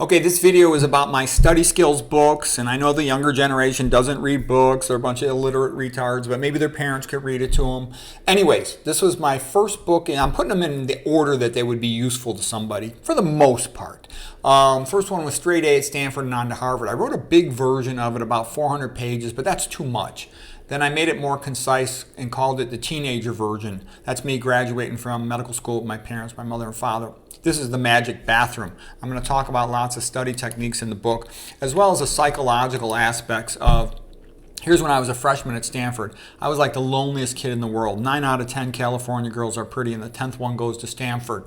Okay, this video is about my study skills books, and I know the younger generation doesn't read books. They're a bunch of illiterate retards, but maybe their parents could read it to them. Anyways, this was my first book, and I'm putting them in the order that they would be useful to somebody, for the most part. First one was Straight A at Stanford and on to Harvard. I wrote a big version of it, about 400 pages, but that's too much. Then I made it more concise and called it the teenager version. That's me graduating from medical school with my parents, my mother and father. This is the magic bathroom. I'm going to talk about lots of study techniques in the book, as well as the psychological aspects of, here's when I was a freshman at Stanford. I was like the loneliest kid in the world. 9 out of 10 California girls are pretty, and the 10th one goes to Stanford.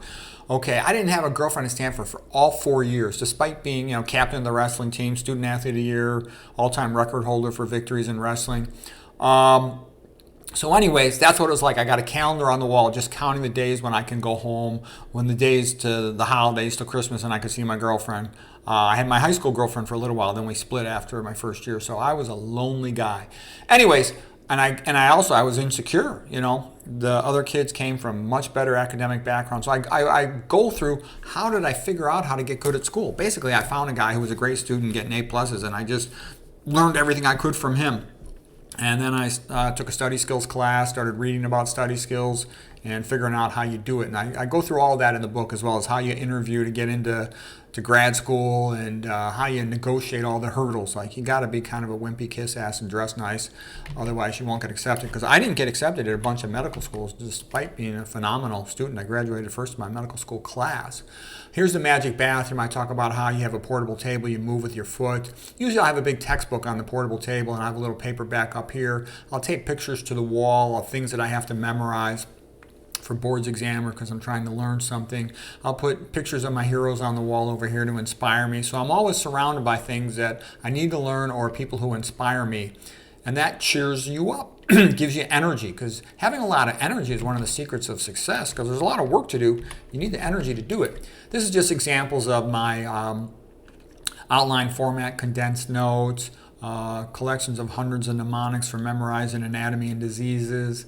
Okay, I didn't have a girlfriend at Stanford for all 4 years, despite being, captain of the wrestling team, student athlete of the year, all-time record holder for victories in wrestling. So anyways, that's what it was like. I got a calendar on the wall just counting the days when I can go home, when the days to the holidays to Christmas and I could see my girlfriend. I had my high school girlfriend for a little while, then we split after my first year, so I was a lonely guy. Anyways, and I was insecure, The other kids came from much better academic backgrounds. So I go through, how did I figure out how to get good at school? Basically, I found a guy who was a great student getting A pluses, and I just learned everything I could from him. And then I took a study skills class, started reading about study skills and figuring out how you do it. And I go through all of that in the book, as well as how you interview to get into grad school and how you negotiate all the hurdles. Like, you got to be kind of a wimpy kiss ass and dress nice, otherwise you won't get accepted. Because I didn't get accepted at a bunch of medical schools despite being a phenomenal student. I graduated first in my medical school class. Here's the magic bathroom. I talk about how you have a portable table, you move with your foot. Usually I have a big textbook on the portable table, and I have a little paperback up here. I'll take pictures to the wall of things that I have to memorize for boards exam or because I'm trying to learn something. I'll put pictures of my heroes on the wall over here to inspire me. So I'm always surrounded by things that I need to learn or people who inspire me. And that cheers you up, gives you energy, because having a lot of energy is one of the secrets of success, because there's a lot of work to do. You need the energy to do it. This is just examples of my outline format, condensed notes, collections of hundreds of mnemonics for memorizing anatomy and diseases.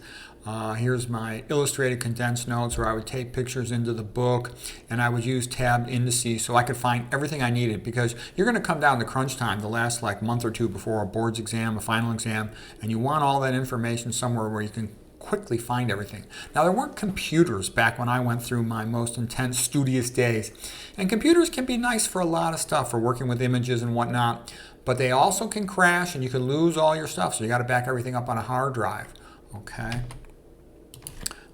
Here's my illustrated condensed notes where I would take pictures into the book, and I would use tabbed indices so I could find everything I needed, because you're going to come down to crunch time the last month or two before a boards exam, a final exam, and you want all that information somewhere where you can quickly find everything. Now, there weren't computers back when I went through my most intense studious days, and computers can be nice for a lot of stuff, for working with images and whatnot, but they also can crash and you can lose all your stuff, so you got to back everything up on a hard drive. Okay.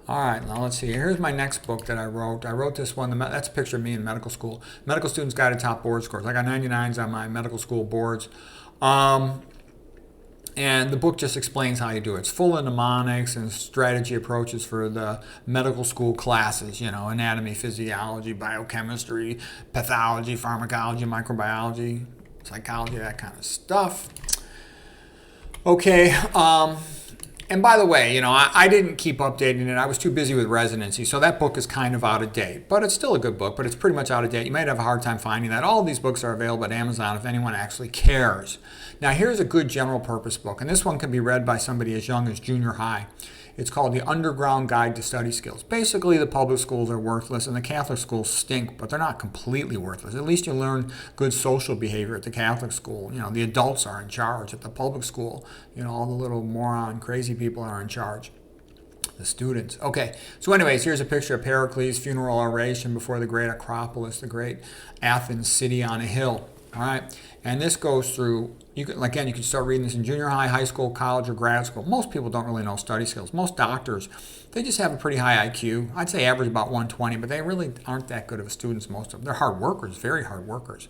All right, now let's see. Here's my next book that I wrote. I wrote this one. That's a picture of me in medical school. Medical Student's Guide to Top Board Scores. I got 99s on my medical school boards. And the book just explains how you do it. It's full of mnemonics and strategy approaches for the medical school classes, anatomy, physiology, biochemistry, pathology, pharmacology, microbiology, psychology, that kind of stuff. Okay. And by the way, I didn't keep updating it. I was too busy with residency, so that book is kind of out of date. But it's still a good book, but it's pretty much out of date. You might have a hard time finding that. All of these books are available at Amazon if anyone actually cares. Now, here's a good general purpose book, and this one can be read by somebody as young as junior high. It's called The Underground Guide to Study Skills. Basically, the public schools are worthless and the Catholic schools stink, but they're not completely worthless. At least you learn good social behavior at the Catholic school. The adults are in charge. At the public school, all the little moron, crazy people are in charge. The students. Okay, so anyways, here's a picture of Pericles' funeral oration before the great Acropolis, the great Athens city on a hill. All right, and this goes through, you can start reading this in junior high, high school, college, or grad school. Most people don't really know study skills. Most doctors, they just have a pretty high IQ. I'd say average about 120, but they really aren't that good of students, most of them. They're hard workers, very hard workers.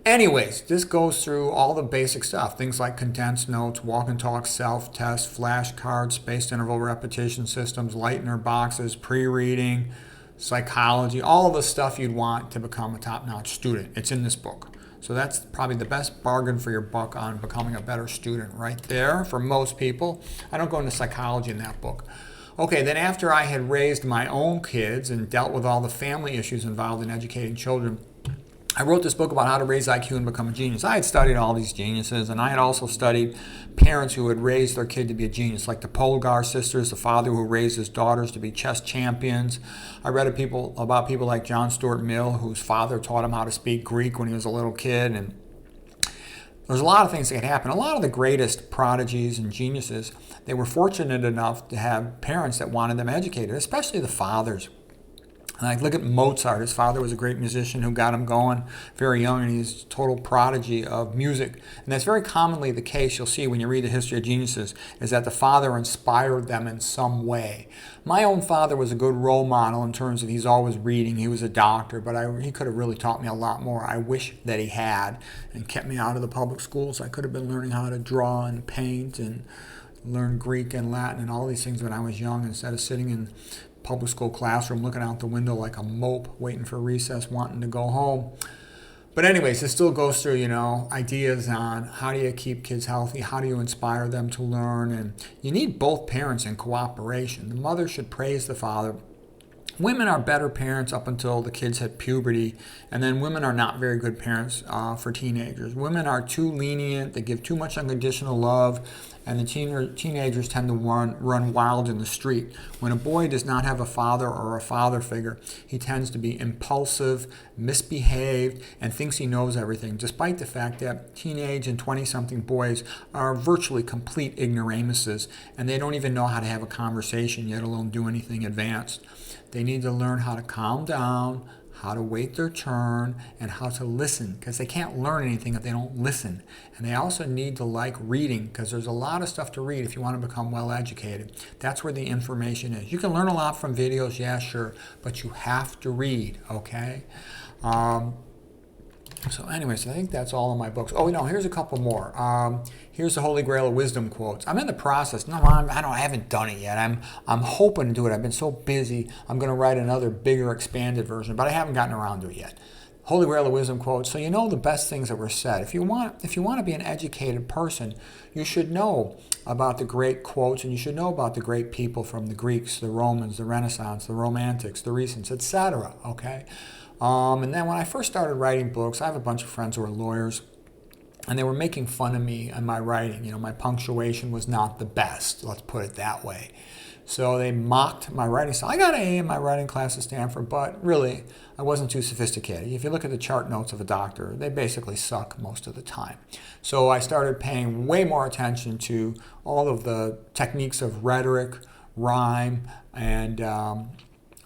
Anyways, this goes through all the basic stuff, things like condensed notes, walk and talk, self-test, flashcards, spaced interval repetition systems, Lightner boxes, pre-reading, psychology, all of the stuff you'd want to become a top-notch student. It's in this book. So that's probably the best bargain for your buck on becoming a better student right there for most people. I don't go into psychology in that book. Okay, then after I had raised my own kids and dealt with all the family issues involved in educating children, I wrote this book about how to raise IQ and become a genius. I had studied all these geniuses, and I had also studied parents who had raised their kid to be a genius, like the Polgar sisters, the father who raised his daughters to be chess champions. I read about people like John Stuart Mill, whose father taught him how to speak Greek when he was a little kid, and there's a lot of things that can happen. A lot of the greatest prodigies and geniuses, they were fortunate enough to have parents that wanted them educated, especially the fathers. Like, look at Mozart. His father was a great musician who got him going very young, and he's a total prodigy of music. And that's very commonly the case, you'll see when you read the history of geniuses, is that the father inspired them in some way. My own father was a good role model in terms of he's always reading. He was a doctor, but he could have really taught me a lot more. I wish that he had, and kept me out of the public schools. I could have been learning how to draw and paint and learn Greek and Latin and all these things when I was young, instead of sitting in public school classroom looking out the window like a mope waiting for recess wanting to go home. But anyways, it still goes through, ideas on how do you keep kids healthy, how do you inspire them to learn, and you need both parents in cooperation. The mother should praise the father. Women are better parents up until the kids hit puberty, and then women are not very good parents for teenagers. Women are too lenient, they give too much unconditional love, and the teenagers tend to run wild in the street. When a boy does not have a father or a father figure, he tends to be impulsive, misbehaved, and thinks he knows everything, despite the fact that teenage and 20-something boys are virtually complete ignoramuses, and they don't even know how to have a conversation, yet alone do anything advanced. They need to learn how to calm down, how to wait their turn, and how to listen, because they can't learn anything if they don't listen. And they also need to like reading, because there's a lot of stuff to read if you want to become well educated. That's where the information is. You can learn a lot from videos, yeah, sure, but you have to read, okay? So anyways, I think that's all in my books. Oh, no, here's a couple more. Here's the Holy Grail of Wisdom quotes. I'm in the process. No, I haven't done it yet. I'm hoping to do it. I've been so busy. I'm going to write another bigger, expanded version, but I haven't gotten around to it yet. Holy Grail of Wisdom quotes. So you know the best things that were said. If you want to be an educated person, you should know about the great quotes, and you should know about the great people from the Greeks, the Romans, the Renaissance, the Romantics, the Recents, etc. Okay. And then when I first started writing books, I have a bunch of friends who are lawyers, and they were making fun of me and my writing. My punctuation was not the best, let's put it that way. So they mocked my writing style. I got an A in my writing class at Stanford, but really, I wasn't too sophisticated. If you look at the chart notes of a doctor, they basically suck most of the time. So I started paying way more attention to all of the techniques of rhetoric, rhyme, and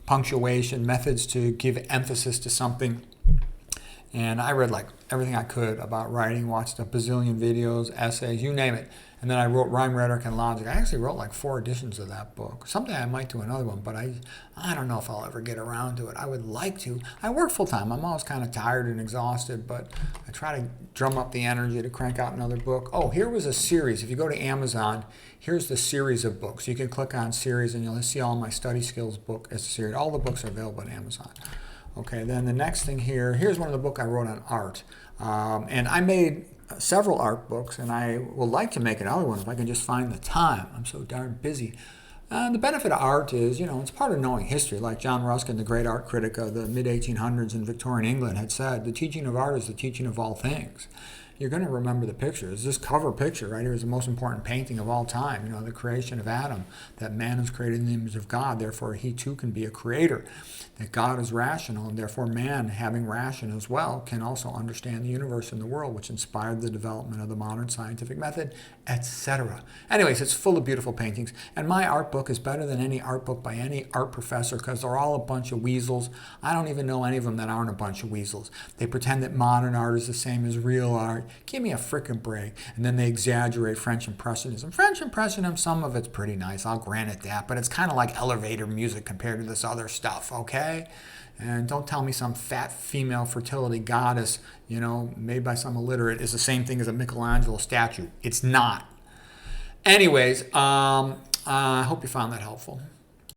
punctuation, methods to give emphasis to something. And I read like everything I could about writing, watched a bazillion videos, essays, you name it. And then I wrote Rhyme, Rhetoric, and Logic. I actually wrote like 4 editions of that book. Someday I might do another one, but I don't know if I'll ever get around to it. I would like to. I work full time. I'm always kind of tired and exhausted, but I try to drum up the energy to crank out another book. Oh, here was a series. If you go to Amazon, here's the series of books. You can click on series and you'll see all my study skills book as a series. All the books are available on Amazon. Okay, then the next thing here's one of the books I wrote on art. And I made several art books, and I would like to make another one if I can just find the time. I'm so darn busy. The benefit of art is, it's part of knowing history. Like John Ruskin, the great art critic of the mid-1800s in Victorian England, had said, the teaching of art is the teaching of all things. You're going to remember the pictures. This cover picture right here is the most important painting of all time. The creation of Adam, that man is created in the image of God, therefore he too can be a creator. That God is rational, and therefore man, having ration as well, can also understand the universe and the world, which inspired the development of the modern scientific method, etc. Anyways, it's full of beautiful paintings, and my art book is better than any art book by any art professor because they're all a bunch of weasels. I don't even know any of them that aren't a bunch of weasels. They pretend that modern art is the same as real art. Give me a frickin' break. And then they exaggerate French Impressionism. French Impressionism, some of it's pretty nice, I'll grant it that, but it's kind of like elevator music compared to this other stuff, okay? And don't tell me some fat female fertility goddess, made by some illiterate is the same thing as a Michelangelo statue. It's not. Anyways, I hope you found that helpful.